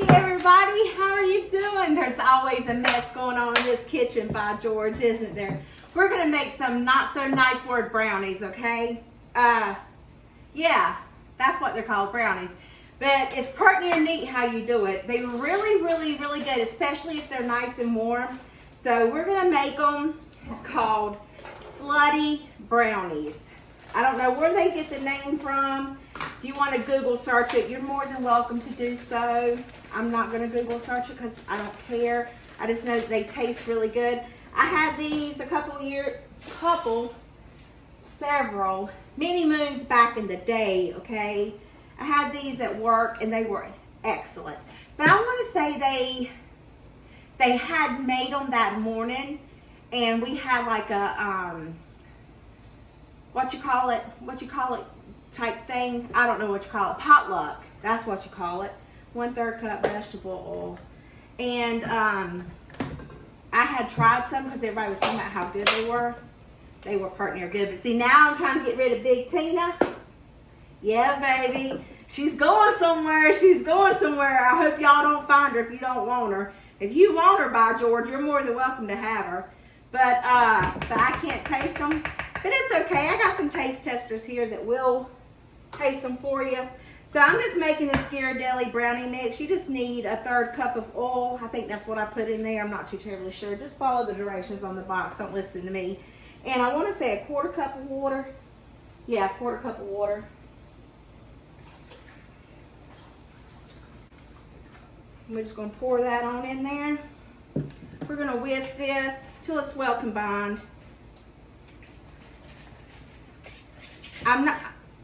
everybody, how are you doing? There's always a mess going on in this kitchen by George, isn't there? We're gonna make some not so nice word brownies, okay? Yeah, that's what they're called, brownies. But it's pretty neat how you do it. They're really good, especially if they're nice and warm. So we're gonna make them. It's called Slutty Brownies. I don't know where they get the name from. If you want to Google search it, you're more than welcome to do so. I'm not going to Google search it because I don't care. I just know that they taste really good. I had these several, many moons back in the day, okay? I had these at work and they were excellent. But I want to say they had made them that morning, and we had like a, what you call it type thing. I don't know what you call it. Potluck. That's what you call it. 1/3 cup vegetable oil. And I had tried some because everybody was talking about how good they were. They were pretty good. But see, now I'm trying to get rid of Big Tina. Yeah, baby. She's going somewhere. She's going somewhere. I hope y'all don't find her if you don't want her. If you want her, by George, you're more than welcome to have her. But, so I can't taste them. But it's okay. I got some taste testers here that will taste them for you. So I'm just making a ghirardelli brownie mix. You just need 1/3 cup of oil. I think that's what I put in there. I'm not too terribly sure. Just follow the directions on the box. Don't listen to me. And I want to say 1/4 cup of water. Yeah, 1/4 cup of water. We're just going to pour that on in there. We're going to whisk this till it's well combined.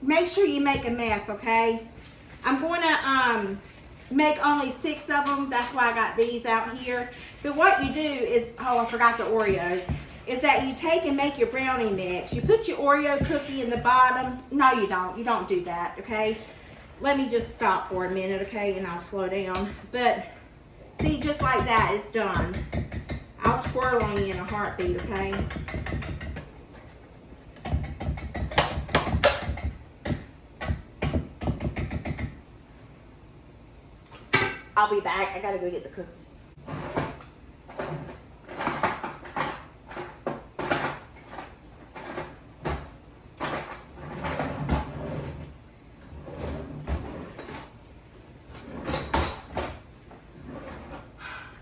Make sure you make a mess, okay? I'm going to make only 6 of them. That's why I got these out here. But what you do is, oh, I forgot the Oreos, is that you take and make your brownie mix. You put your Oreo cookie in the bottom. No, you don't. You don't do that, okay? Let me just stop for a minute, okay, and I'll slow down. But see, just like that, it's done. I'll squirrel on you in a heartbeat, okay? I'll be back. I gotta go get the cookies.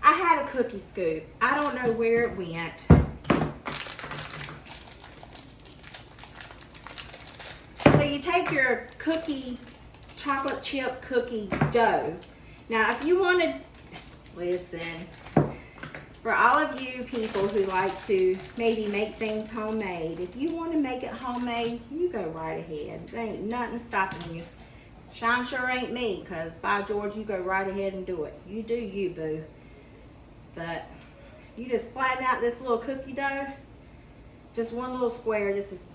I had a cookie scoop. I don't know where it went. So you take your chocolate chip cookie dough. Now, if you want to, listen, for all of you people who like to maybe make things homemade, if you want to make it homemade, you go right ahead. There ain't nothing stopping you. Shine sure ain't me, because by George, you go right ahead and do it. You do you, boo. But you just flatten out this little cookie dough. Just one little square. This is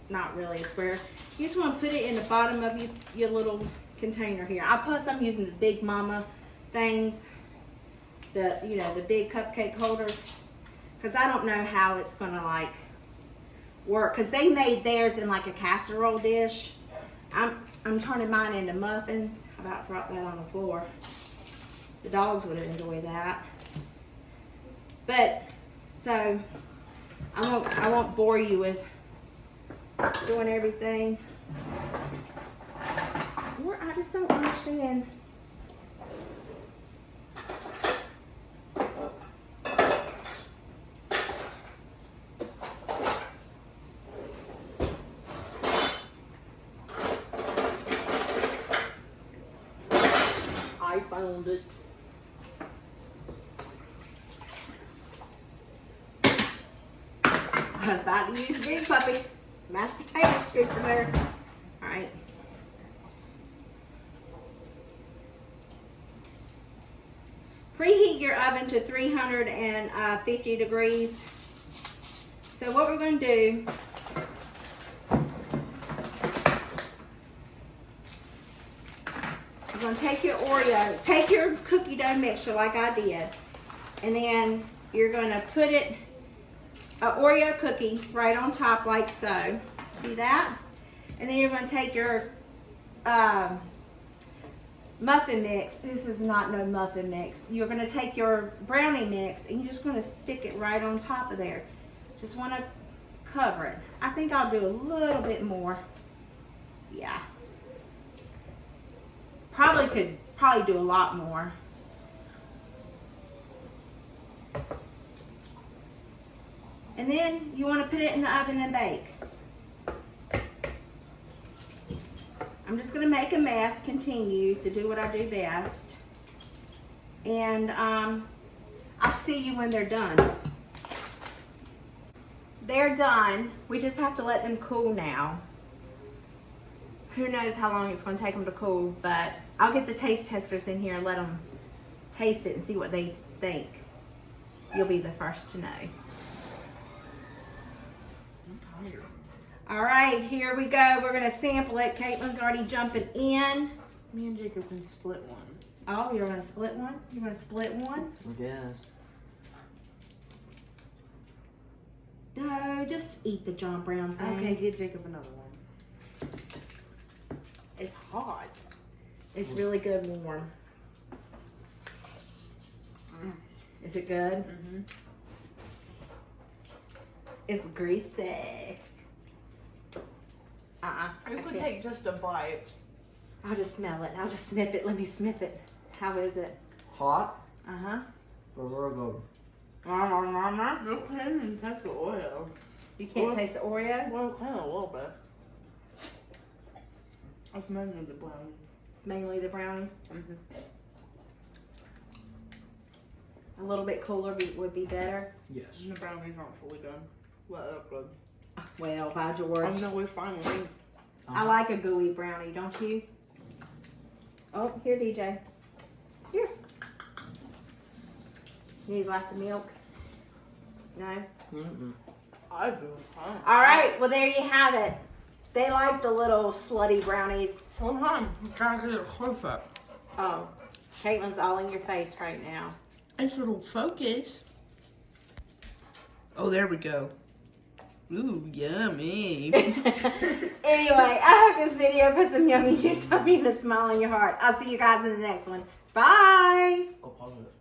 not really a square. You just want to put it in the bottom of your little container here. Plus I'm using the Big Mama things, the big cupcake holders, because I don't know how it's gonna like work, because they made theirs in like a casserole dish. I'm turning mine into muffins. I about dropped that on the floor. The dogs would enjoy that. But so I won't bore you with doing everything. I just don't understand. I found it. I was about to use Big Puppy mashed potato scooper there. All right. Preheat your oven to 350 degrees. So what we're going to do, you're going to take your cookie dough mixture like I did, and then you're going to put it, an Oreo cookie right on top like so. See that? And then you're going to take your muffin mix. This is not no muffin mix. You're going to take your brownie mix and you're just going to stick it right on top of there. Just want to cover it. I think I'll do a little bit more. Yeah. Could do a lot more. And then you want to put it in the oven and bake. I'm just going to make a mess, continue to do what I do best. And I'll see you when they're done. They're done. We just have to let them cool now. Who knows how long it's going to take them to cool, but I'll get the taste testers in here and let them taste it and see what they think. You'll be the first to know. I'm tired. All right, here we go. We're going to sample it. Caitlin's already jumping in. Me and Jacob can split one. Oh, you're going to split one? You're going to split one? I guess. No, just eat the John Brown thing. Okay, get Jacob another one. It's hot. It's really good warm. Is it good? Mm-hmm. It's greasy. You could take just a bite. I'll just smell it. I'll just sniff it. Let me sniff it. How is it? Hot, Uh-huh. but very good. You You can't even taste the Oreo. can't taste the Oreo? Well, kind of a little bit. It's mainly the brownie. It's mainly the brownie. Mm-hmm. A little bit cooler would be better. Yes. And the brownies aren't fully done. Well, that's good. Well, by George. Oh, no, it's fine with me. I like a gooey brownie, don't you? Oh, here, DJ. Here. Need a glass of milk? No? Mm-mm. I do. All right, well, there you have it. They like the little slutty brownies. Hold on. I'm trying to get it close up. Oh, Caitlin's all in your face right now. Nice little focus. Oh, there we go. Ooh, yummy. Anyway, I hope this video put some yummy in your tummy and a smile in your heart. I'll see you guys in the next one. Bye. I'll pause it.